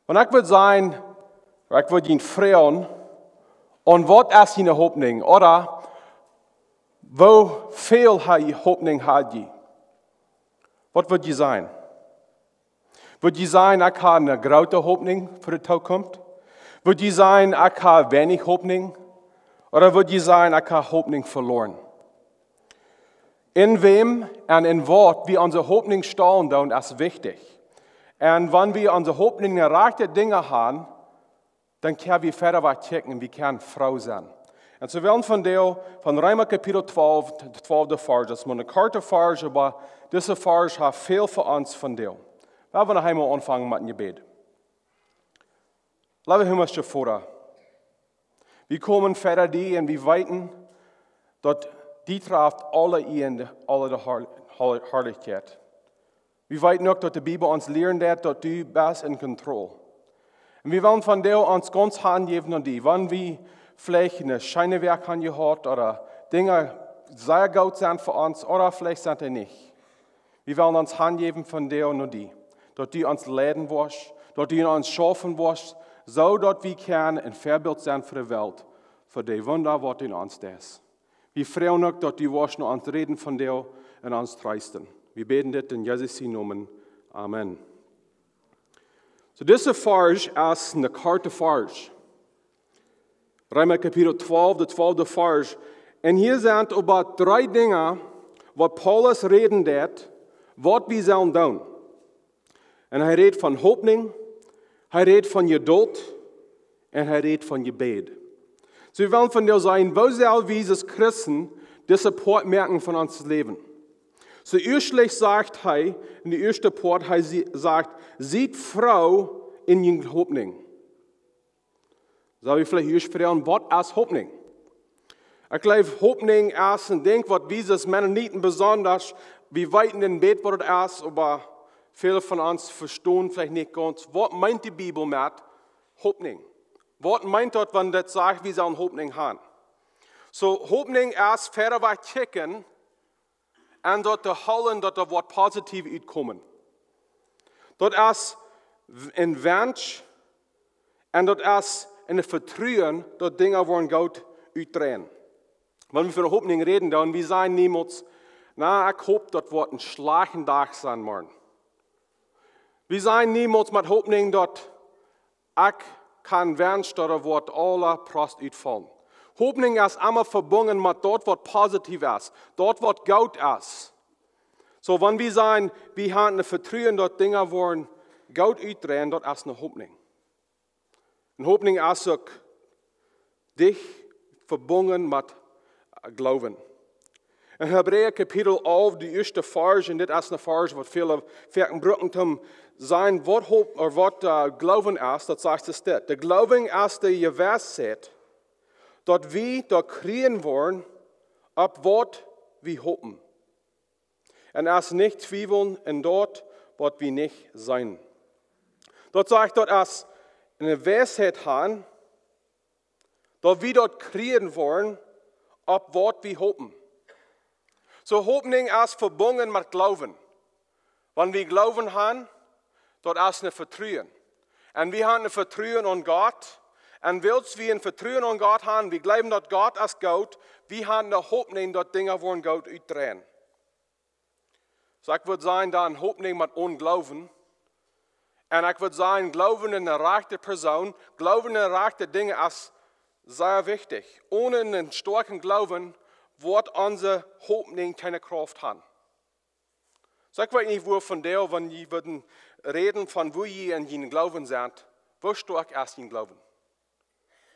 Und ich würde sagen, ich würde ihn fragen, und was ist deine Hoffnung? Oder, wo viel Hoffnung hat ihr? Was wird ihr sein? Wird ihr sein, ich habe eine große Hoffnung für die Zukunft? Wird ihr sein, ich habe wenig Hoffnung? Oder wird ihr sein, ich habe Hoffnung verloren? In wem und in Wort wir unsere Hoffnung stellen, dann ist wichtig. Und wenn wir unsere Hoffnung in rechte Dinge haben, dann können wir verder checken, wir können Frau sein. Und so werden von Römer Kapitel 12, 12. Vers, das ist eine korte Vers, aber diese Vers hat viel für uns von dir. Wir wollen einmal anfangen mit dem Gebet. Liebe himmlische Vater, wir kommen verder die und wir weiten, dass die trifft alle Ende, alle die Herrlichkeit. Wir weiten auch, dass die Bibel uns lernt, dass du bist in Kontrolle. Und wir wollen von dir uns ganz Hand geben und die, wenn wir vielleicht eine Scheinewerk haben gehört oder Dinge sehr gut sind für uns oder vielleicht sind die nicht. Wir wollen uns Hand geben von dir und die, dass du uns leiden wirst, dass du uns schaffen wirst, so dass wir können ein Vorbild sein für die Welt, für die Wunder, was in uns ist. Wir freuen uns, dass du wirst noch uns reden von dir und uns trösten. Wir beten das in Jesu Namen. Amen. So, diese Vers ist eine korte Vers. Römer Kapitel 12, der 12. Vers. Und hier sind über 3 Dinge, was Paulus reden wird, was wir sollen tun. Und er redet von Hoffnung, er redet von Geduld und er redet von Gebet. So, wir wollen von dir sagen, wo sollen wir als Christen diese Port merken von unserem Leben? So, erstlich sagt er, in der ersten Port, er sagt, sieht Frau in ihrer Hoffnung. Soll ich vielleicht erst fragen, was ist Hoffnung? Ich glaube, Hoffnung ist ein Ding, was wir als Mennoniten besonders, wir weiten in Bett, was das ist, aber viele von uns verstehen vielleicht nicht ganz, was meint die Bibel mit Hoffnung? Was meint das, wenn das sagt, wir sollen Hoffnung haben? So, Hoffnung ist, verder was checken, und dort zu holen, dort was positiv utkommen. Dort ist ein Wunsch, und dort ist ein Vertrauen, dass Dinge wollen Gott utdrehen. Wenn wir von Hoffnung reden, dann wir sagen niemals, na, ich hoffe, das wird ein schlagender Tag sein morgen. Wir sagen niemals mit Hoffnung, dass ich kann wünschen, dass das wird alle Prost utfallen. Hoffnung ist immer verbunden mit dort, was positiv ist, dort, was gut ist. So, wenn wir sagen, wir haben ein Vertrauen, dass Dinge wollen gut utdrehen, das ist eine Hoffnung. Eine Hoffnung ist auch dich verbunden mit Glauben. In Hebräer Kapitel 11, die erste Vers, und das ist eine Vers, was viele Brücken zum sein, was Glauben ist, das sagt es das. Der Glauben ist die Gewissheit, dass wir da kriegen wollen, ab was wir hoffen. Und es nicht zweifeln in dort, was wir nicht sein. Dort sagt dort es eine Weisheit haben, dass wir dort kriegen wollen, ab was wir hoffen. So Hoffnung ist verbunden mit Glauben. Wenn wir Glauben haben, dort ist ein Vertrauen. Und wir haben ein Vertrauen an Gott. Und weil wir ein Vertrauen an Gott haben, wir glauben, dass Gott ist Gott, wir haben eine Hoffnung, dass Dinge wollen Gott utdrehen. So ich würde sagen, da eine Hoffnung mit Unglauben. Und ich würde sagen, Glauben in eine rechte Person, Glauben in eine rechte Dinge ist sehr wichtig. Ohne einen starken Glauben wird unsere Hoffnung keine Kraft haben. So ich weiß nicht, wo von der, wenn Sie würden reden von wo Sie in Ihren Glauben sind, wo stark ist Ihr Glauben?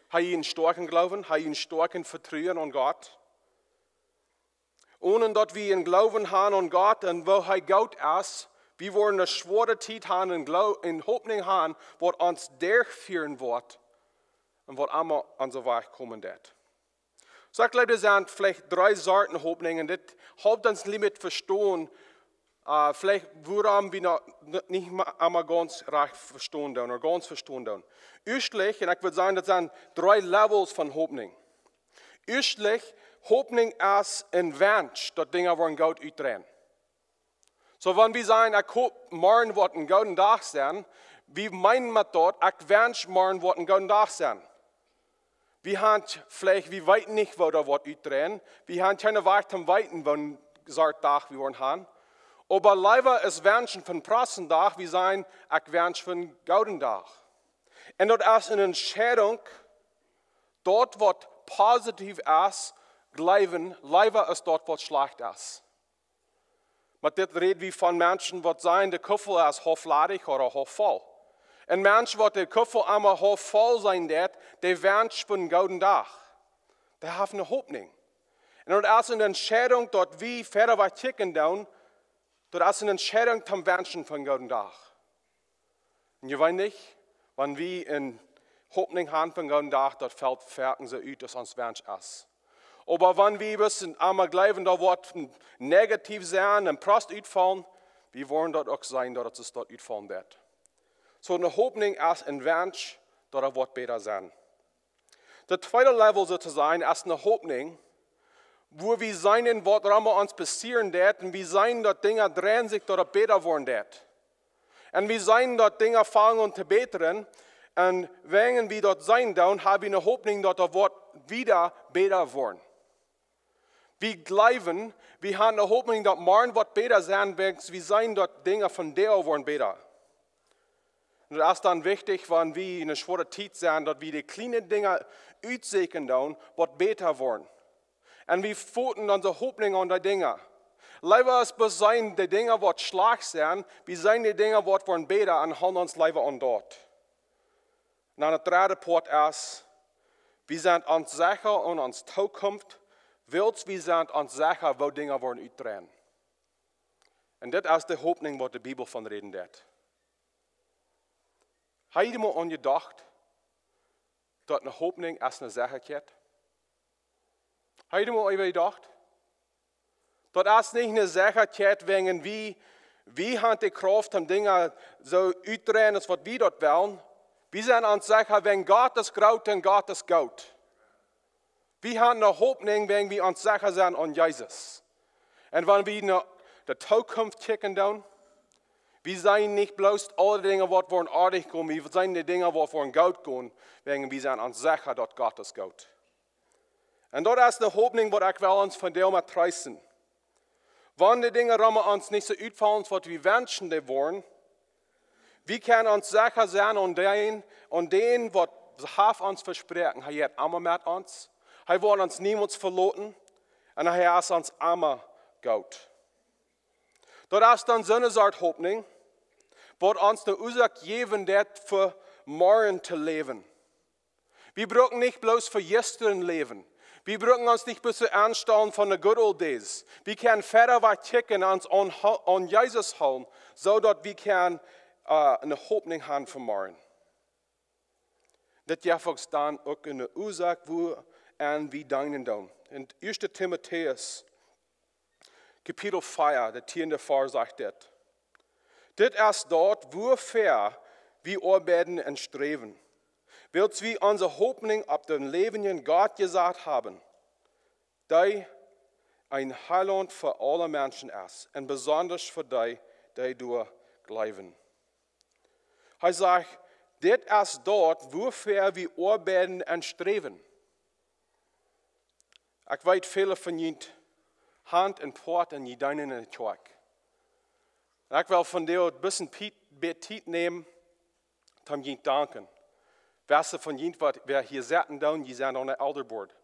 Haben Sie einen starken Glauben? Haben Sie einen starken Vertrauen an Gott? Ohne dass wir einen Glauben haben an Gott und wo Gott ist, wir wollen eine schwere Zeit haben und Hoffnung haben, was uns durchführen wird und was einmal an so Weg kommen wird. So ich glaube, das sind vielleicht 3 Sorten Hoffnungen, das hilft uns nicht verstehen, vielleicht woran wir nicht einmal ganz recht verstehen oder ganz verstehen. Erstlich, und ich würde sagen, das sind 3 Levels von Hoffnung. Erstlich, Hoffnung ist ein Wunsch, dass Dinge wollen Gott utdrehen. So, wenn wir sagen, ich hoop morgen wird ein gouden Tag sein, wie meinen wir dort, ich wünsche morgen wird ein gouden Tag sein. Wir haben vielleicht, wir weten nicht, wo da wird uitdrehen. Wir haben keine Wahrheit am Weiten, wenn so Tag wir wollen haben. Aber leider ist Wünschen von prassen Tag, wir sagen, ich wünsche von gouden Tag. Und das ist eine Entscheidung, dort wird positiv ist, glauben, leider ist dort, was schlecht ist. Mit dit reden wir von Menschen, die sagen, der Kuffel ist hofladig oder hochvoll. Und Menschen, die der Kuffel einmal hochvoll sein wird, die wünschen von gouden Tag. Die haben eine Hoffnung. Und das ist eine Entscheidung, dort wie verder wir ticken down, das ist eine Entscheidung zum Wünschen von gouden Tag. Und ihr weißt nicht, wenn wir in Hoffnung haben von gouden Tag, dort fällt fertig so aus, dass uns Wunsch ist. Aber wenn wir wissen, einmal glauben, da wird negativ sein und Prost uitfallen, wir wollen dort auch sein, dass es dort uitfallen wird. So eine Hoffnung ist ein Wunsch, dass es wird besser sein. Der zweite Level sozusagen ist eine Hoffnung, wo wir sein, was uns passieren wird, und wir sein, dass Dinge drehen sich, dass es besser werden wird. Und wir sein, dass Dinge fangen an zu bessern, und wenn wir dort sein, dann haben wir eine Hoffnung, dass es wieder besser werden. Wir glauben, wir haben eine Hoffnung, dass morgen wird besser sein, wenn wir sein, dass Dinge von der werden besser. Und das ist dann wichtig, wenn wir in einer schweren Zeit sind, dass wir die kleinen Dinge aussehen, dann wird besser werden. Und wir fuhren unsere Hoffnung an die Dinge. Leider ist es sein, die Dinge werden schlecht sein, wir sein die Dinge werden besser und halten uns leider an dort. Und dann der dritte Punkt ist, wir sind uns sicher und uns Zukunft, willst wir sind uns sicher, wo Dinge werden uitdrehen. Und das ist die Hoffnung, was die Bibel von reden wird. Hast du mal an gedacht, dass eine Hoffnung ist eine Sicherheit? Hast du mal gedacht? Das ist nicht eine Sicherheit, wegen wie haben die Kraft, um Dinge so uitdrehen, als was wir dort wollen. Wir sind uns sicher, wenn Gott ist groß, dann Gott ist gut. Wir haben eine Hoffnung, wenn wir uns sicher sind an Jesus. Und wenn wir in die Zukunft kicken, dann, wir sind nicht bloß alle Dinge, die von artig kommen, wir sind die Dinge, die von gut gehen, wenn wir sind uns sicher, dass Gott ist gut. Und das ist eine Hoffnung, die ich will uns von dem ertreißen. Wenn die Dinge uns nicht so ausfallen, was wir wünschen, die wollen, wir können uns sicher sein an denen, was uns versprechen. Er hat immer mit uns. Er wird uns niemals verloren. Und er ist uns immer gut. Das ist dann so eine Art Hoffnung, wird uns eine Ursache geben, für morgen zu leben. Wir brauchen nicht bloß für gestern leben. Wir brauchen uns nicht bloß anstellen von den good old days. Wir können fertig weiterkicken und uns an Jesus halten, so dass wir eine Hoffnung haben für morgen. Das gibt uns dann auch eine Ursache, wo wir dienen dann. In 1. Timotheus, Kapitel 4, der 10. Vers sagt das. Das ist dort, wofür wir arbeiten und streben. Willst wir unsere Hoffnung auf den lebenden Gott gesagt haben, der ein Heiland für alle Menschen ist, und besonders für die durch glauben. Er sagt, das ist dort, wofür wir arbeiten und streben. Ich weiß, viele von Ihnen Hand und Port und Jedeinen in der Kirche. Ich will von dir ein bisschen Zeit nehmen, um Ihnen danken. Wer von Ihnen, wer hier sitzen, die sind an der Elderboard.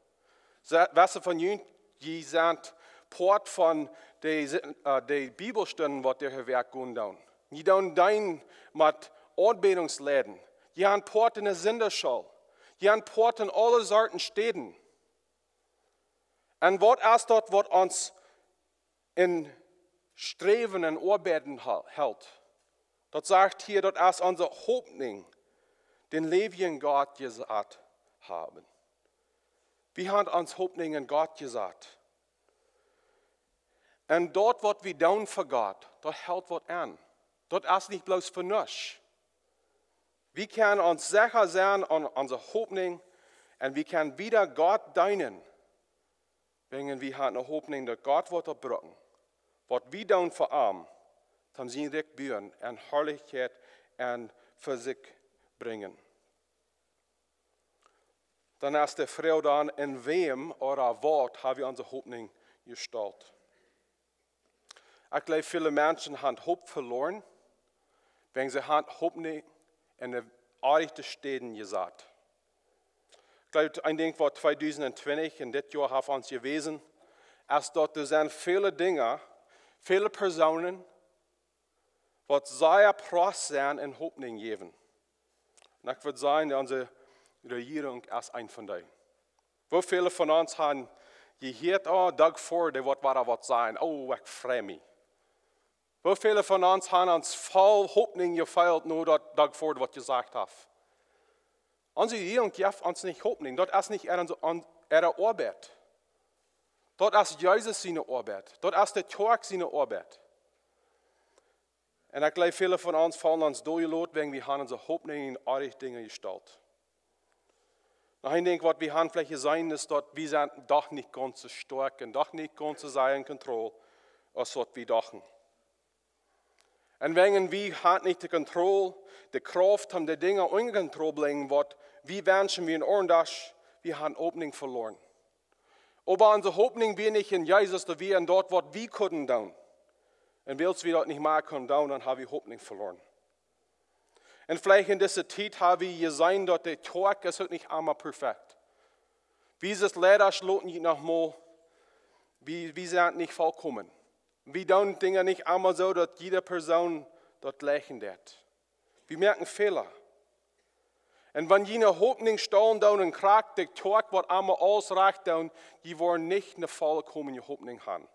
Wer von Ihnen, die sind Port von den Bibelstunden, was der hier Werk gehen. Die tun mit Anbetungsläden. Die haben Port in der Sinderschule. Die haben Port in alle Sorten Städten. Und was ist dort, was uns in Streben und Arbeiten hält? Das sagt hier, das ist unsere Hoffnung, den lebenden Gott gesagt haben. Wir haben uns Hoffnung in Gott gesagt. Und dort, was wir tun für Gott, dort hält was an. Dort ist nicht bloß für uns. Wir können uns sicher sein an unserer Hoffnung und wir können wieder Gott dienen. Wenn wir haben eine Hoffnung, dass Gott wird erbringen. Was wir tun für ihn, dann sie rückbüren und Herrlichkeit und für sich bringen. Dann ist die Frau dann, in wem oder Wort haben wir unsere Hoffnung gestellt. Ich glaube, viele Menschen haben Hoffnung verloren, wenn sie Hoffnung in den aardigste Städten gesagt. Ich glaube, ein Ding war 2020, in dit Jahr hat uns gewesen, als dort sind viele Dinge, viele Personen, die sehr prost sind in Hoffnung geben. Und ich würde sagen, unsere Regierung ist ein von denen. Wo viele von uns haben gehört, oh, Doug Ford, der wird was sein, oh, ich freue mich. Wo viele von uns haben uns voll Hoffnung gefeilt, nur dass Doug Ford was gesagt hat. Unsere Regierung gibt uns nicht Hoffnung, das ist nicht ihre Arbeit. Das ist Jesus seine Arbeit, das ist der Tag seine Arbeit. Und ich glaube, viele von uns fallen uns durchgelot, wenn wir haben unsere Hoffnung in andere Dinge gestellt. Noch ein Ding, was wir haben vielleicht sein, ist, dass wir sind doch nicht ganz so stark und doch nicht ganz so sehr in Kontrolle, als was wir dachten. Und wenn wir haben nicht die Kontrolle, die Kraft haben, die Dinge unter Kontrolle bringen, wie wünschen wir in Ordnung, wir haben Hoffnung verloren. Aber unsere Hoffnung wir nicht in Jesus, dass wir in dort, was wir können tun. Und wenn wir das nicht mehr können tun, dann haben wir Hoffnung verloren. Und vielleicht in dieser Zeit haben wir gesehen, dass der Tag ist nicht einmal perfekt. Wir sind leider schloten nicht nochmal, wir sind nicht vollkommen. Wir tun Dinge nicht einmal so, dass jede Person dort lächeln wird. Wir merken Fehler. Und wenn jene Hoffnung stehen da und kragt, der Tag wird einmal ausreicht, die wollen nicht eine vollkommene Hoffnung haben.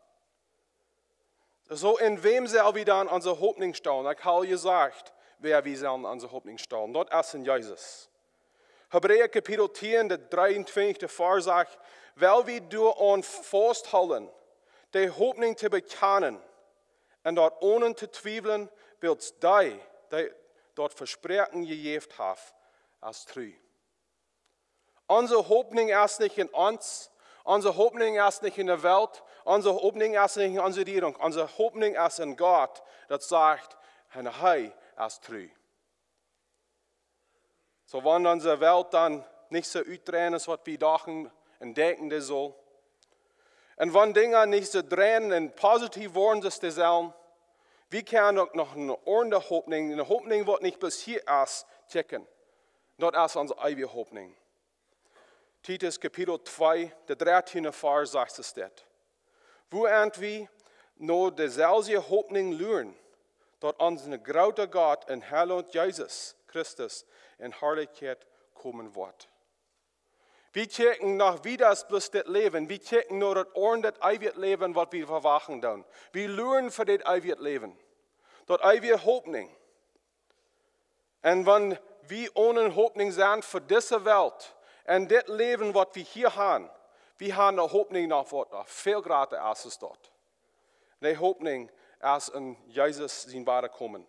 So, in wem soll wir dann unsere Hoffnung stehen? Ich habe gesagt, wer wir sollen unsere Hoffnung stehen. Das ist in Jesus. Hebräer Kapitel 10, der 23. Vers sagt, weil wir durch uns festhalten, die Hoffnung zu bekennen und dort ohne zu zweifeln, wird die dort Versprechen gegeben haben, als treu. Unsere Hoffnung ist nicht in uns, unsere Hoffnung ist nicht in der Welt, unsere Hoffnung ist nicht in unserer Regierung, unsere Hoffnung ist in Gott, das sagt, er ist treu. So, wenn unsere Welt dann nicht so drehen ist, was wir dachten und denken, das soll, und wenn Dinge nicht so drehen und positiv worden ist, das sollen, wir können auch noch eine ordentliche Hoffnung, eine Hoffnung, die nicht bis hier ist, checken. Das ist unsere eigene Hoffnung. Titus Kapitel 2, der 13. Vers sagt es dort. Wo wir nur dieselbe Hoffnung lernen, dort unsere große Gott in Herrlichkeit Jesus Christus in Herrlichkeit kommen wird. Wir checken noch, wie das bloß das Leben. Wir checken nur das ordentliche ewige Leben, was wir verwachen dann. Wir lernen für das ewige Leben. Das ewige Hoffnung. Und wenn wir ohne Hoffnung sind für diese Welt und das Leben, was wir hier haben, wir haben eine Hoffnung nach was viel größer als es dort. Eine Hoffnung, als in Jesus sein Wiederkommen.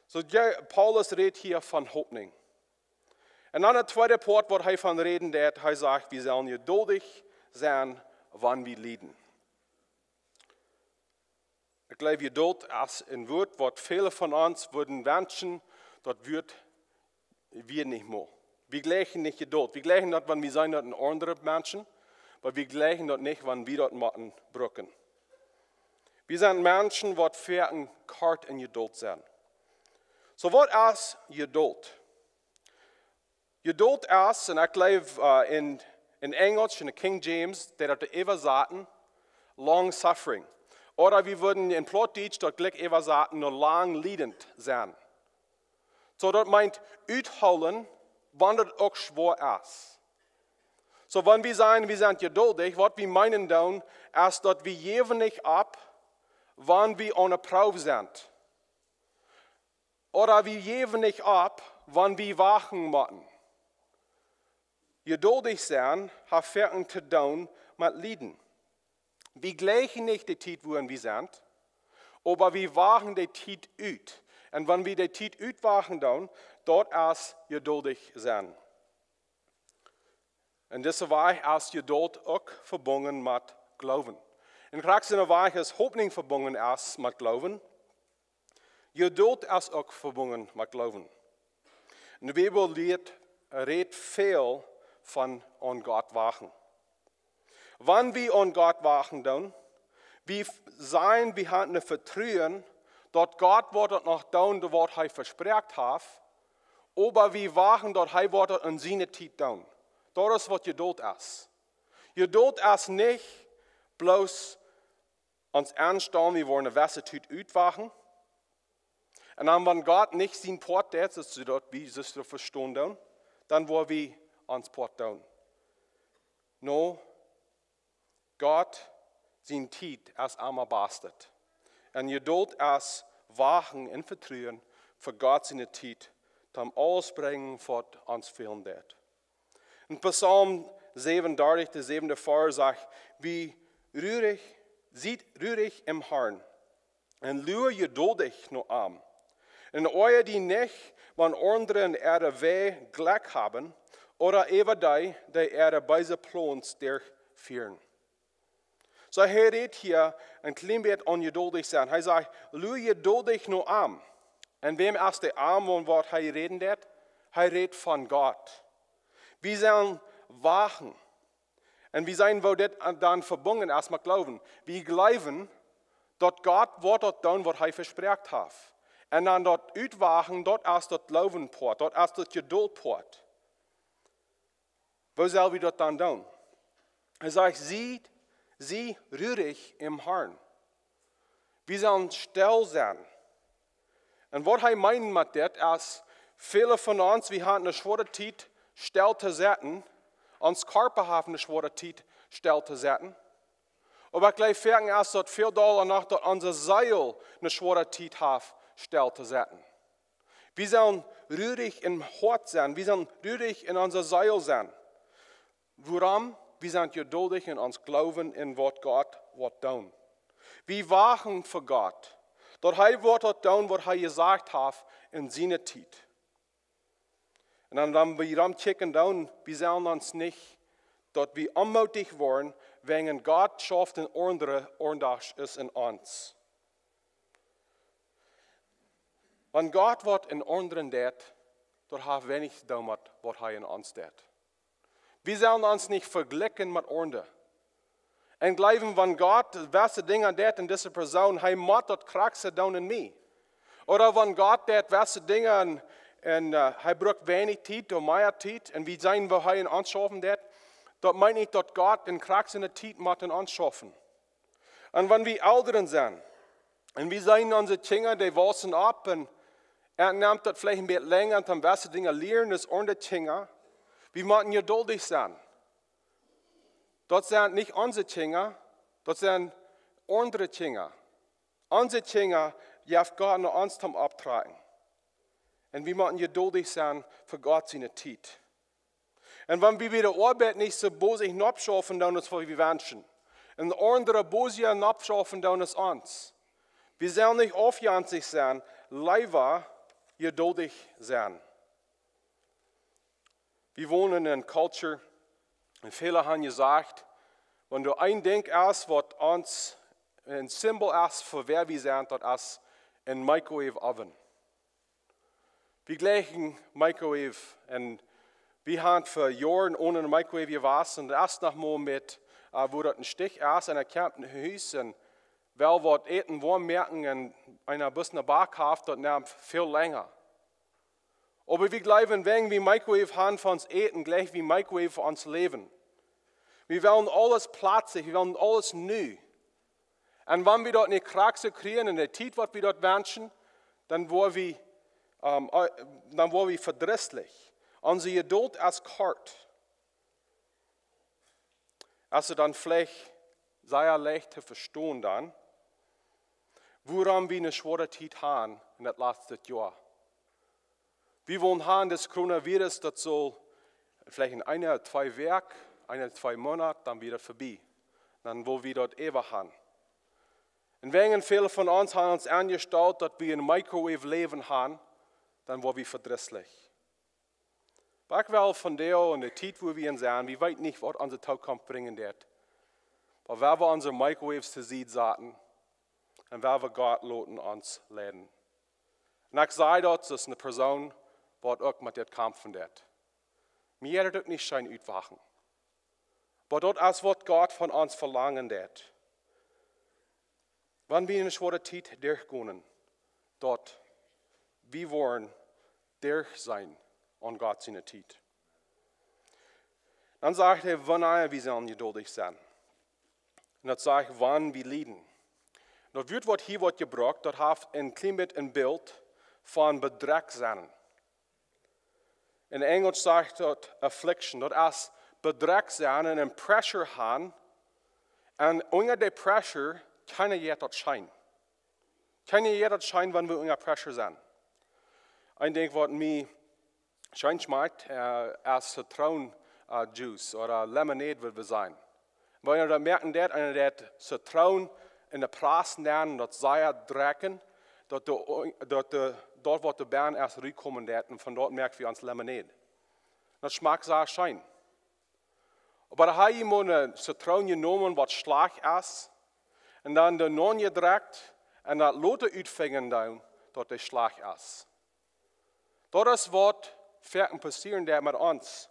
So, Paulus redet hier von Hoffnung. Und dann der zweite Part, wo er von reden, er sagt, wir sollen geduldig sein, wann wir leiden. Ich glaube, Geduld ist ein Wort, was viele von uns würden wünschen, das wird wir nicht mehr. Wir gleichen nicht Geduld. Wir gleichen das, wenn wir sein, das andere Menschen, aber wir gleichen das nicht, wenn wir das machen, brücken. Wir sind Menschen, die für ein Kart in Geduld sind. So, was ist Geduld? Geduld ist, und ich glaube in Englisch, in der King James, der hat immer sagen, long suffering. Oder wir würden in Plattdeutsch dort gleich immer sagen, nur lang leidend sein. So, das meint, ausholen, wann das auch schwer ist. So, wenn wir sagen, wir sind geduldig, was wir meinen dann, ist, dass wir geben nicht ab, wann wir ohne Probe sind. Oder wir geben nicht ab, wann wir wachen müssen. Geduldig sein hat viel zu tun mit Leiden. Wir gleichen nicht die Zeit, wo wir sind, aber wir wachen die Zeit aus. Und wenn wir die Zeit auswachen, dann, dort ist geduldig sein. Und deshalb ist Geduld auch verbunden mit Glauben. En krachtsinne waar is hoopning verbonden is met geloven. Geduld is ook verbonden met geloven. En de Bijbel redt veel van aan God wachten. Wanneer we aan God wachten doen, we hebben een vertrouwen dat God wordt nog doen wat hij verspreekt heeft, maar we wachten dat hij wordt in zijn tijd doen. Dat is wat geduld is. Geduld is niet bloos ons aanstaan, we worden een wesse tijd uitwachten. En dan, wanneer God niet zijn poort deed, zodat we zich verstaan doen, dan worden we ons poort doen. No, God zijn tijd is allemaal bastet. En geduld is wachten en vertrouwen voor God zijn tijd, om alles brengen wat ons fehlen deed. In Psalm 37, de 7e vers zegt, wie ziet rurig im Herrn en luwe geduldig no aan. En euer die nicht, wann anderen ihre Weh gleich haben, oder even die ihre Beise plons der führen. So hij redt hier een klein beetje ongeduldig zijn. Hij zegt, luwe geduldig no aan. En wem is de arm wat hij reden deed? Hij redt van God. We zijn wachen. En we zijn wo dit dan verbonden is met geloven. We geloven dat God wordt doen wat hij verspreekt heeft. En dan dat uitwagen, dat is dat gelovenpoort, dat is dat geduldpoort. Wo zullen we dat dan doen? Hij zegt, zie rurig im Herrn. We zullen stil zijn. En wat hij meint met dit is, vele van ons, we hebben een zware tijd stil te zetten. Ons karpen hebben een zware tijd stil te zetten. Maar ik geloof is dat veel daarna dat onze ziel een zware tijd heeft stil te zetten. We zullen rurig in hart zijn. We zullen rurig in onze ziel zijn. Waarom? We zijn geduldig in ons geloven in wat God wordt doen. We wachten voor God. Dat hij wordt doen wat hij gezegd heeft in zijn tijd. En dan we dan checken doen, we zullen ons niet dat we onmoedig worden, wegen God schafft een ordentlich is in ons. Want God wordt in anderen deed, dat heeft weinig te doen met wat hij in ons deed. We zullen ons niet vergelijken met anderen. En geloven van God, de beste dingen deed in deze persoon, hij moet dat krachtse doen in mij. Oder van God deed beste dingen en hij brukt weinig tijd door mijn tijd en we zijn waar hij in ons schaffen deed, dat meint niet dat God een kracht in de tijd moet in ons schaffen. En wanneer we ouderen zijn, en we zijn onze kinderen, die wassen op en neemt dat vielleicht een beetje länger en dan beste dingen leren, dus onze kinderen, we moeten geduldig zijn. Dat zijn niet onze kinderen, dat zijn andere kinderen. Onze kinderen, je hebt God naar ons te opdragen. En we moeten geduldig zijn voor God zijn tijd. En wanneer we de arbeid niet zo bozig opschaffen, dan is wat we wensen. En de andere bozig opschaffen, dan is ons. We zullen niet afjansig zijn, liever geduldig zijn. We wonen in een cultuur, en velen hebben gezegd, wanneer er een ding is wat ons een symbool is voor wer we zijn, dat is een microwave oven. We gleichen microwave en we hebben voor jaren ohne een microwave gewassen. En erst nog mal met, wo dat een stich is en komt in huis en wel wat eten warm merken en een bisschen Bak heeft, dat neemt veel langer. Aber wir glauben, wenn wir Microwave haben für uns eten, gleich wie Microwave für uns leben. Wir wollen alles platzig, wir wollen alles neu. Und wenn wir dort nicht Kraxe kriegen in der Zeit, was wir dort wünschen, dann wollen wir verdrisslich. Unsere Geduld ist kort. Also dann vielleicht sehr leicht zu verstehen dann, woran wir eine schwere Zeit haben in das letzte Jahr. Wir wollen haben, das Coronavirus, das soll vielleicht in 1 oder 2 Werk, 1 oder 2 Monate dann wieder vorbei. Dann wollen wir dort ewig haben. Und wenn viele von uns haben uns angestellt, dass wir ein Microwave-Leben haben, dann wollen wir verdrisslich. Aber ich will von der und der Zeit, wo wir sind, wir wissen nicht, was unsere Zukunft bringen wird. Aber wer wir unsere Microwaves zu sehen saten, und wer wir Gott loten uns leiden. Und ich sage dort, das ist eine Person, die auch mit dem kämpfen wird. Mir wird nicht schein utwachen. Aber dort ist, was Gott von uns verlangen wird. Wenn wir in eine schwere Zeit durchgehen, dort, wir wollen durch sein an Gott seine Zeit. Dann sagt er, wann wir sollen geduldig sein. Und das sagt, wann wir leiden. Dat wird wat hier wordt gebracht, dat heeft een klein beetje een beeld van bedruk zijn. In Engels zegt dat affliction, dat is bedruk zijn en een pressure hebben. En onder die pressure kan je dat schijn. Kan je dat schijn wanneer we onder pressure zijn. Ik denk wat mij schijn schmeckt, als citronenjuice of lemonade wil we zijn. Wanneer we merken dat en dat citroen in de praat lernen, dat zij drekken, dat wat de bern erst rückkommen wird, und von dort merken wir uns Lemonade. Das schmeckt sehr schön. Aber da habe ich mal eine Zitrone genommen, was schlag ist, und dann den Non gedreckt, und das Lote uitvingen dann, dort der Schlag ist. Das ist, was passieren wird mit uns.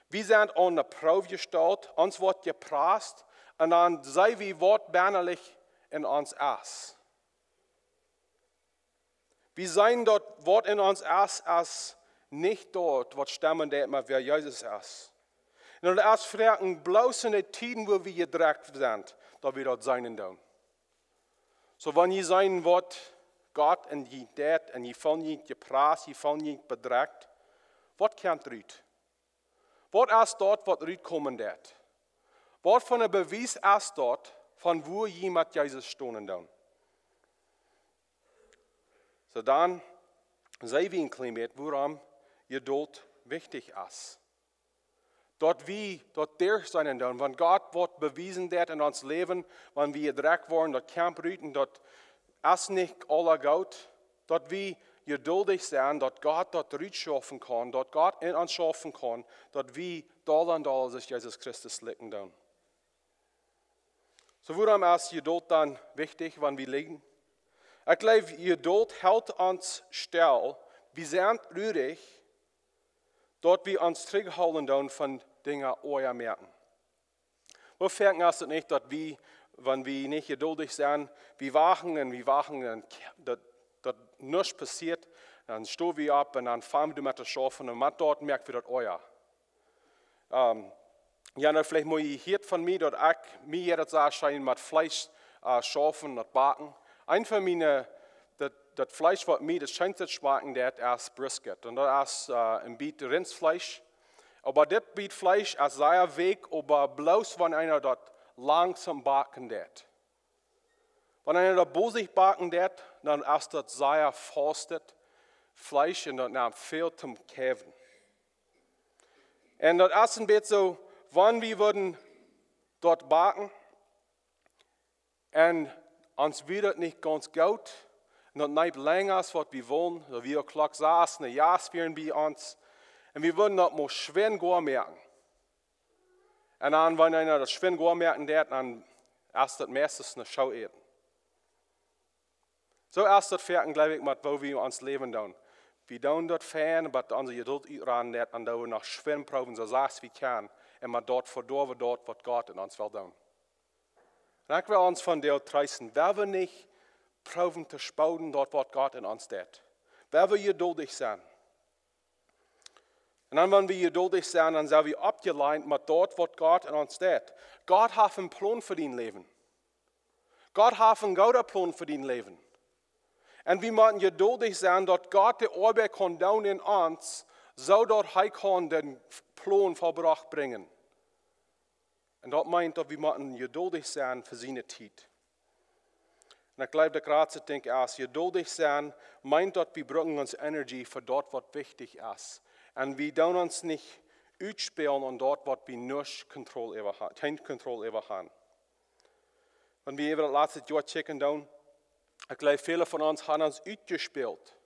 Wir sind an der Probe gestellt, uns wird gepraßt, und dann sei wie Wort bernerlich in uns ist. Wir sein dort, Wort in uns ist, als nicht dort, was stammen, der immer wer Jesus ist. Und das ist fragen, bloß in den Tiden, wo wir gedreckt sind, dass wir dort sein dürfen. So, wenn ihr sein Wort, Gott und je das, und je von je gepraßt, je von je bedreckt, was kommt rüt? Was ist dort, was rüt kommen wird? Was von einem Beweis ist dort, von wo jemand Jesus stehen dann? So dann sei wie ein Klimat, woran Geduld wichtig ist. Dort wie, dort durch sein dann, wenn Gott wird bewiesen wird in uns Leben, wenn wir gedreckt worden, dort kämpft rüten, dort ist nicht aller gut, dort wie geduldig sein, dort Gott dort rüt schaffen kann, dort Gott in uns schaffen kann, dort wie doll und doll sich Jesus Christus licken dann. So woran ist Geduld dann wichtig, wenn wir liegen? Ich glaube, Geduld hält uns still. Wir sind ruhig, dort wir uns zurückhalten dann von Dingen euer merken. Wir merken es nicht, dass wir, wenn wir nicht geduldig sind, wir wachen, dass nichts passiert, dann stehen wir ab und dann fahren wir mit der Schafe und dort merken wir das euer. Ja, dann vielleicht mal hier von mir, dass ich mir jetzt erscheinen mit Fleisch schaffen und backen. Einfach das Fleisch, was mir das schönste schmecken, das ist Brisket. Und das ist ein Biet Rindsfleisch. Aber das Biet Fleisch ist sehr weg, aber bloß wenn einer das langsam backen wird. Wenn einer das bosig backen wird, dann ist das sehr fastet Fleisch und dann viel zum Käfen. Und das ist ein bisschen so, wenn wir würden dort backen und uns wird nicht ganz gut, und nicht länger als was wir wollen, so wie Klock saßen, eine Jahresferien bei uns, und wir würden das mal schwer merken. Und dann, wenn einer das schwer merken wird, dann ist das meistens eine Schau eben. So ist das fertig, glaube ich, mit wo wir uns leben tun. Wir tun dort fern, aber unsere Geduld ran, und da wir noch schwer proben, so sagst wie kann, und man dort verdorben, dort, was Gott in uns will tun. Und ich will uns von der treisten, wer wir nicht proben zu spauden, dort, was Gott in uns tut. Wer wir geduldig sein. Und dann, wenn wir geduldig sind, dann sind wir abgeleint mit dort, was Gott in uns tut. Gott hat einen Plan für dein Leben. Gott hat einen guten Plan für dein Leben. Und wir müssen geduldig sein, dass Gott die Arbeit kann down in uns, so dass er kann den Plan vollbracht bringen. Und das meint, dass wir müssen geduldig sein für seine Zeit. Und ich glaube, der Graz denkt erst, geduldig sein meint, dass wir brauchen uns Energie für dort, was wichtig ist. Und wir tun uns nicht ausspielen an dort, was wir nicht keine Kontrolle über haben. Wenn wir das letzte Jahr checken, dann, ich glaube, viele von uns haben uns ausgespielt.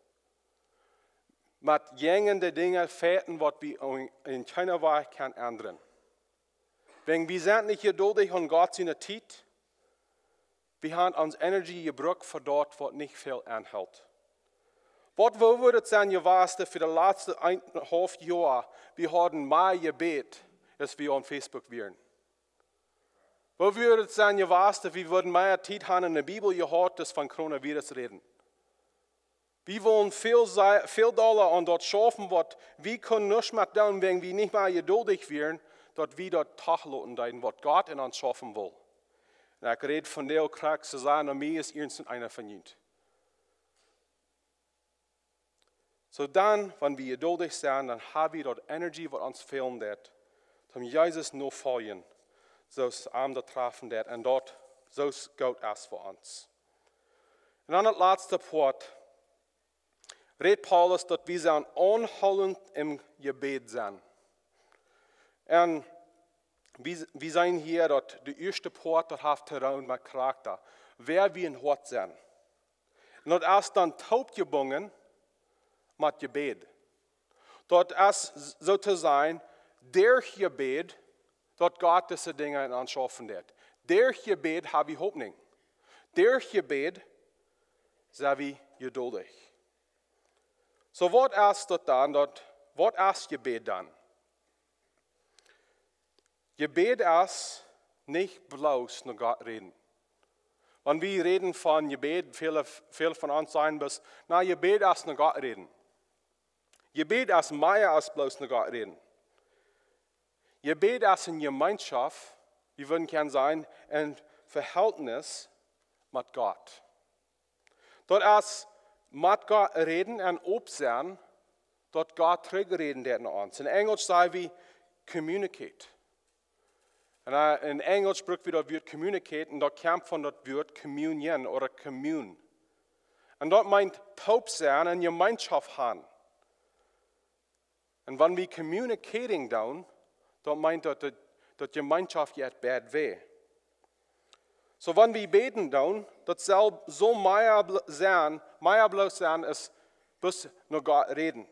Mit jenen Dingen, Fährten, was wir in keiner Weise ändern. Wenn wir sind nicht geduldig und Gott seine Zeit, wir haben uns Energie gebraucht für dort, was nicht viel anhält. Was würde es sein gewesen für die letzten 1,5 Jahre, wir haben mehr gebet, als wir auf Facebook wären? Wo würde es sein gewesen, wir würden mehr Zeit haben in der Bibel gehört, das von Coronavirus reden? Wir wollen viel Dollar an dort schaffen, was wir können nicht mehr tun, wenn wir nicht mehr geduldig wären, dort wir dort tachloten deuten, was Gott in uns schaffen will. Und ich rede von der Krieg zu sagen, und mir ist irgendein einer verdient. So dann, wenn wir geduldig sind, dann haben wir dort Energie, was uns fehlen wird, um Jesus nur folgen, so es am da treffen wird, und dort, so es Gott ist für uns. Und dann das letzte Punkt, redet Paulus, dass wir sind anhaltend im Gebet sind. Und wir sind hier, dass der erste Punkt, das hat Terrain mit Charakter, wer wir in Hort sind. Und das ist dann taub gebunden mit Gebet. Dort ist so zu sein, der Gebet, dort Gott diese Dinge in uns schaffen wird. Der Gebet habe ich Hoffnung. Der Gebet sei wie geduldig. So, was ist dort dann? Was ist Gebet dann? Gebet ist nicht bloß nur Gott reden. Wenn wir reden von Gebet, viele von uns sagen bis, na, Gebet ist nur Gott reden. Gebet ist mehr als bloß nur Gott reden. Gebet ist in Gemeinschaft, wir würden gerne sein, ein Verhältnis mit Gott. Dort ist mit Gott reden und observen, dort Gott zurückreden wird an uns. In Englisch sagen wir communicate. Und in Englisch spricht wir das Wort communicate und dort kommt von das Wort Communion oder Commune. Und dort meint taub sein und Gemeinschaft haben. Und wenn wir communicating tun, dort meint das Gemeinschaft jetzt bad weh. So wenn wir beten tun, das soll so mehr bloß sein, als bis nur Gott reden.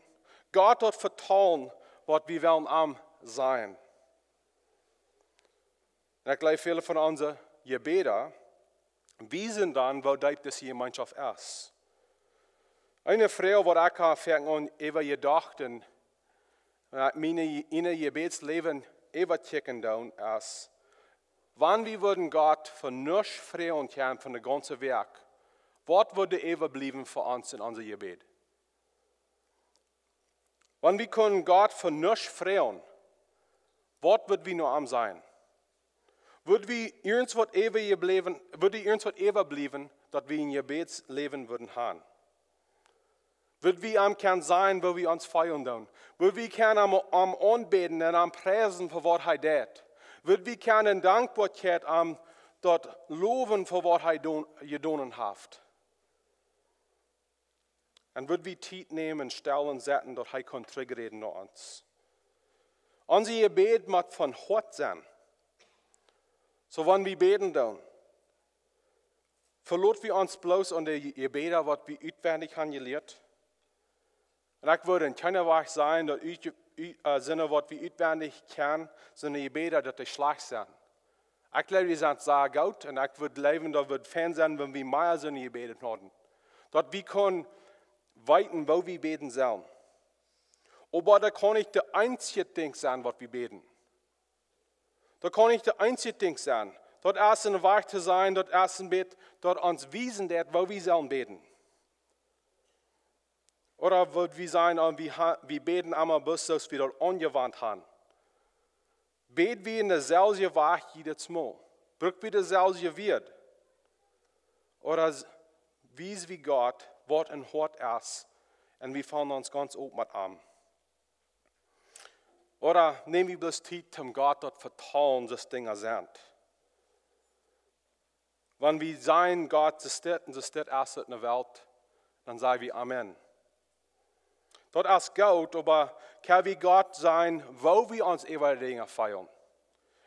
Gott wird vertrauen, was wir wollen am sein. Und ich glaube, viele von unseren Gebeten wissen dann, wo diese Gemeinschaft ist. Eine Frau, die ich habe über gedacht und meine Gebetsleben überchecken down ist, wann wir würden Gott von nichts freuen können von der ganzen Werk, was würde überbleiben für uns in unser Gebet? Wenn wir können Gott von nichts freuen, was wird wir nur am sein? Würde irgendwas überbleiben, dass wir ein Gebetsleben würden haben? Wird wir am Kern sein, wo wir uns feiern tun? Wird wir können am Anbeten und am Preisen für was er tut? Wird wir können Dankbarkeit am dort loben für was er getan hat? Und wird wir Zeit nehmen, Stellen setzen, dass er kann zurückreden nach uns? Unser Gebet muss von Hort sein. So wenn wir beten tun, verlot wir uns bloß an die Gebete, was wir auswendig haben gelernt. Und ich würde in keiner Weise sein, dass Sinne, was wir auswendig kennen, sind die Gebete, dass die schlecht sind. Ich glaube, die sind sehr gut und ich würde leben, dass wir Fan sein, wenn wir mehr Sinne gebetet haben. Dass wir können weiten, wo wir beten sollen. Aber da kann nicht der einzige Ding sein, was wir beten. Da kann nicht der einzige Ding sein. Dort erst ein Weg zu sein, dort erst ein Bett, dort uns wiesen wird, wo wir sollen beten. Oder wird wir sein, wir beten einmal bis, dass wir dort angewandt haben. Beten wir in derselben Weg jedes Mal. Brückt wir derselbe wird. Oder wie wie Gott, was ein Hort ist, und wir fangen uns ganz oben mit an. Oder nehmen wir bloß Zeit, um Gott dort vertrauen, dass Dinge sind. Wenn wir sein, Gott, das ist erst in der Welt, dann sagen wir Amen. Dort ist Gott, aber kann wie Gott sein, wo wir uns über Dinge feiern.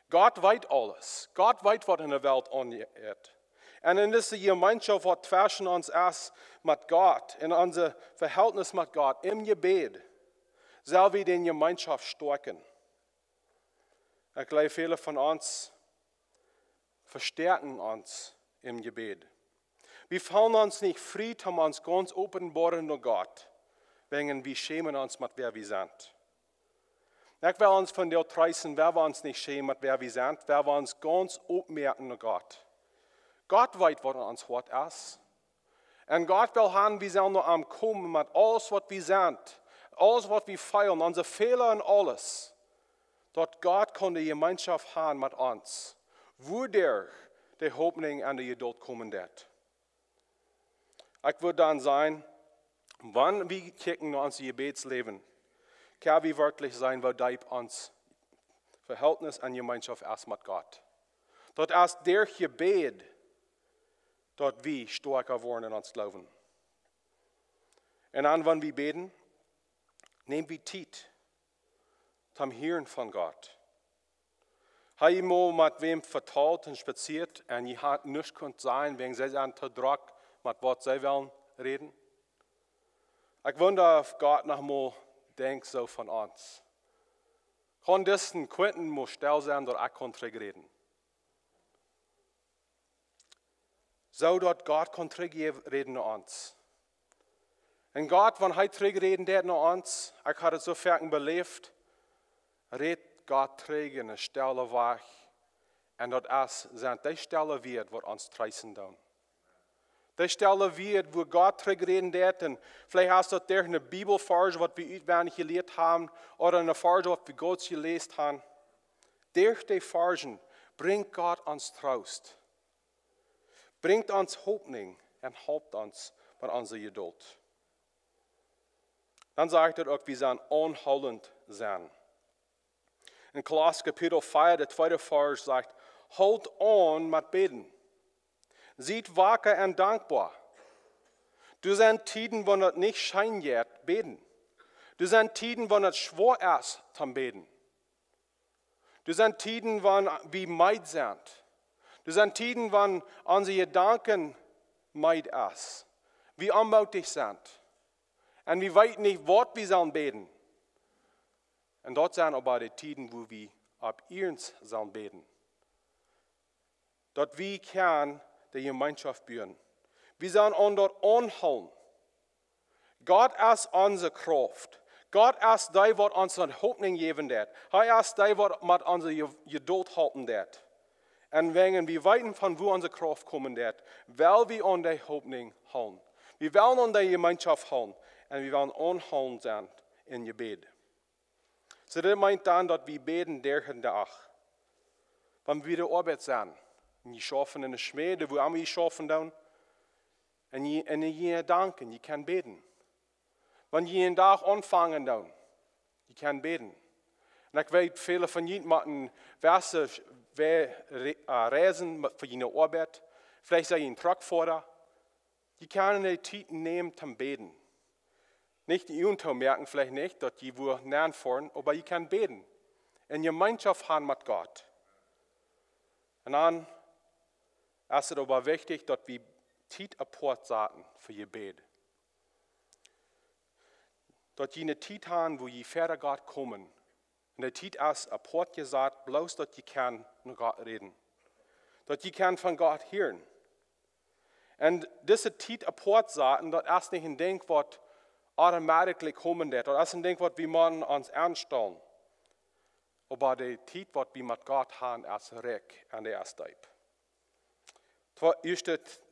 Gott weiß alles. Gott weiß, was in der Welt angeht. Und in dieser Gemeinschaft, was zwischen uns ist mit Gott, in unser Verhältnis mit Gott, im Gebet, soll wir die Gemeinschaft stärken. Ich glaube, viele von uns verstärken uns im Gebet. Wir fallen uns nicht frei, um uns ganz offenbaren nur Gott, wegen wir schämen uns mit wer wir sind. Ich will uns von der treisen, wer wir uns nicht schämen mit wer wir sind, wer wir uns ganz aufmerken nur Gott. Gott weiß, was uns hart ist. Und Gott will haben, wir sollen nur am kommen mit alles, was wir sind, alles, was wir feiern, unsere Fehler und alles. Dort Gott kann die Gemeinschaft haben mit uns, wo die Hoffnung an die Geduld kommen wird. Ich würde dann sagen, wann wir kicken in unser Gebetsleben, kann wir wirklich sein, weil Deib uns Verhältnis und Gemeinschaft erst mit Gott. Dort erst der Gebet, dort wir stärker werden in uns Glauben. Und dann, wenn wir beten, nehmen wir Zeit zum Hören von Gott. Habe ich mal mit wem vertraut und spaziert und ich hat nichts konnte sein, wegen sie sind zu Druck, mit was sie wollen reden. Ich wundere, ob Gott noch mal denkt so von uns. Kann das ein Quentin muss still sein, dass ich kann reden. So dort Gott kann reden nach uns. Und Gott, wenn er reden wird nach uns, ich habe es so viel belebt, redet Gott träge eine Stelle weg. Und das sind die Stelle wird, wo uns treisen tun. Die Stelle wird, wo Gott reden wird, und vielleicht hast du durch eine Bibelverse, was wir auswendig gelehrt haben, oder eine Verse, was wir Gott gelesen haben. Durch die Versen bringt Gott uns Trost. Bringt uns Hoffnung und helpt uns mit unserer Geduld. Dann sagt er auch, wir sollen anhaltend sein. In Kolosser Kapitel 4, der zweite Vers sagt, halt an mit Beten. Seid wacker und dankbar. Du sind Tiden, wo es nicht scheint, beten. Du sind Tiden, wo es schwer ist zum Beten. Du sind Tiden, wo wir meid sind. Du sind Tiden, wo unsere Gedanken meid ist. Wie anmutig sind. Und wir wissen nicht, was wir sollen beten. Und dort sind aber die Tiden, wo wir ab uns sollen beten. Dort wir können die Gemeinschaft bühren. Wir sollen uns dort anhalten. Gott ist unsere Kraft. Gott ist der, was uns eine Hoffnung geben wird. Er ist der, was mit unserer Geduld halten wird. Und wenn wir wissen, von wo unsere Kraft kommen wird, weil wir an die Hoffnung halten. Wir wollen an die Gemeinschaft halten. Und wir wollen anhalten sein in Gebet. So das meint dann, dass wir beten durch den Tag. Wenn wir in der Arbeit sind, und wir schaffen in der Schmiede, wo wir schaffen dann, und ihr danken, ihr könnt beten. Wenn ihr einen Tag anfangen dann, ihr könnt beten. Und ich weiß, viele von Ihnen machen Verse, reisen für ihre Arbeit, vielleicht sei ein Truckfahrer. Die können die Zeit nehmen zum Beten. Nicht die Unter merken vielleicht nicht, dass die wo näher fahren, aber ich kann beten. In Gemeinschaft haben mit Gott. Und dann ist es aber wichtig, dass wir Zeit apart sagen für Gebet. Dass wir eine Zeit haben, wo wir fährt Gott kommen. Und der Zeit ist apart gesagt, bloß, dass wir kann mit Gott reden. Dass wir kann von Gott hören. Und diese Zeit apart sagen, das ist nicht ein Ding, was automatisch kommen wird. Das ist ein Ding, was wir uns ernststellen. Aber die Zeit, was wir mit Gott haben, ist recht an der ersten Zeit. 1.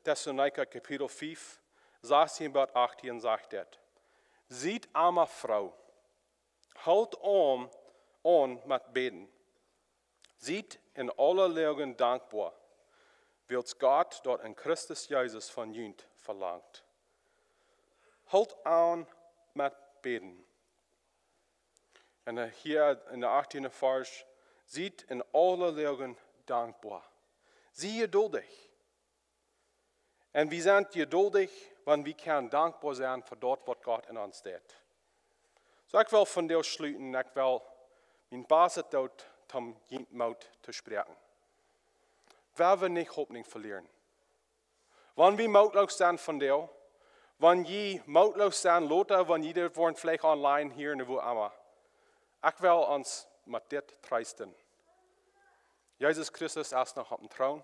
Thessaloniker Kapitel 5, 16 bis 18 sagt er, seht arme Frau, halt an mit Beten. Seid in aller Lage dankbar, wie Gott dort in Christus Jesus von Jünd verlangt. Halt an mit Beten. Und hier in der 18. Vers, seid in aller Lage dankbar. Sieh geduldig. Und wir sind geduldig, wenn wir können dankbar sein für dort, was Gott in uns tut. So ich will von dir schließen, ich will mein Basis dort zum Jentmaut zu sprechen. Wer will nicht Hoffnung verlieren? Wenn wir mautlos sind von dir, wenn je mautlos sind, Lothar, wenn jeder wollen vielleicht online hier und wo immer. Ich will uns mit dir treisten. Jesus Christus ist noch auf dem Thron.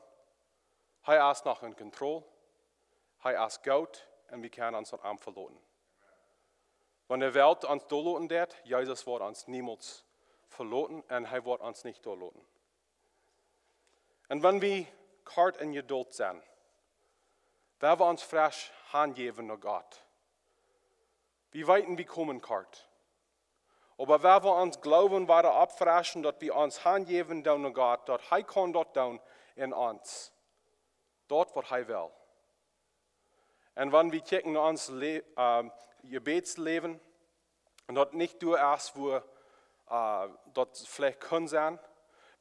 Er ist noch in Kontrolle. Er ist Gott und wir können uns am verloren. Wenn die Welt uns verloren wird, Jesus wird uns niemals verloren und er wird uns nicht verloren. Und wenn wir kort in Geduld sind, werden wir uns frisch hingeben nach Gott. Wir weiten, wir kommen kort. Aber wenn wir uns glauben, weiter abfrischen, dass wir uns hingeben nach Gott, dass er kann dort tun in uns. Dort, was er will. Und wenn wir checken uns Gebetsleben, und dort nicht du erst, wo dort vielleicht können sein,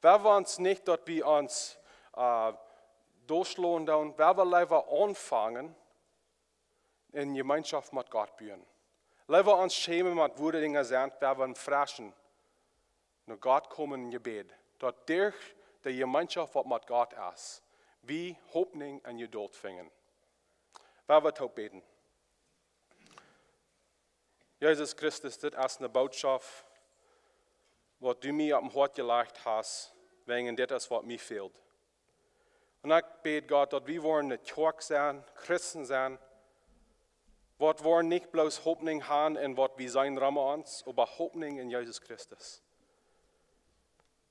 wenn wir uns nicht, dass wir uns durchschlagen, dann werden wir lieber anfangen, in Gemeinschaft mit Gott bühren. Lieber uns schämen mit wo die Dinge sind, werden wir fraschen, nach Gott kommen in Gebet. Dort durch die Gemeinschaft, was mit Gott ist, wie Hoffnung und Geduld finden. Werden wir tot beten. Jesus Christus, das ist eine Botschaft, was du mir auf dem Hart gelegt hast, wegen das, was mir fehlt. Und ich bete Gott, dass wir wollen eine Kirche sein, Christen sein, was wollen nicht bloß Hoffnung haben in was wir sein Rahmen uns, aber Hoffnung in Jesus Christus.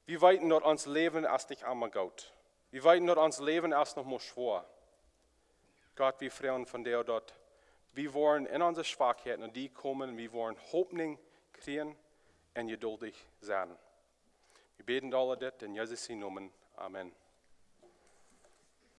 Wir weiten dort uns Leben erst nicht einmal Gott. Wir weiten dort uns Leben erst noch mal schwor. Gott, wir freuen von dir dort. Wir wollen in unsere Schwachheiten und die kommen, wir wollen Hoffnung kriegen und geduldig sein. Wir beten alle das in Jesus' Namen. Amen.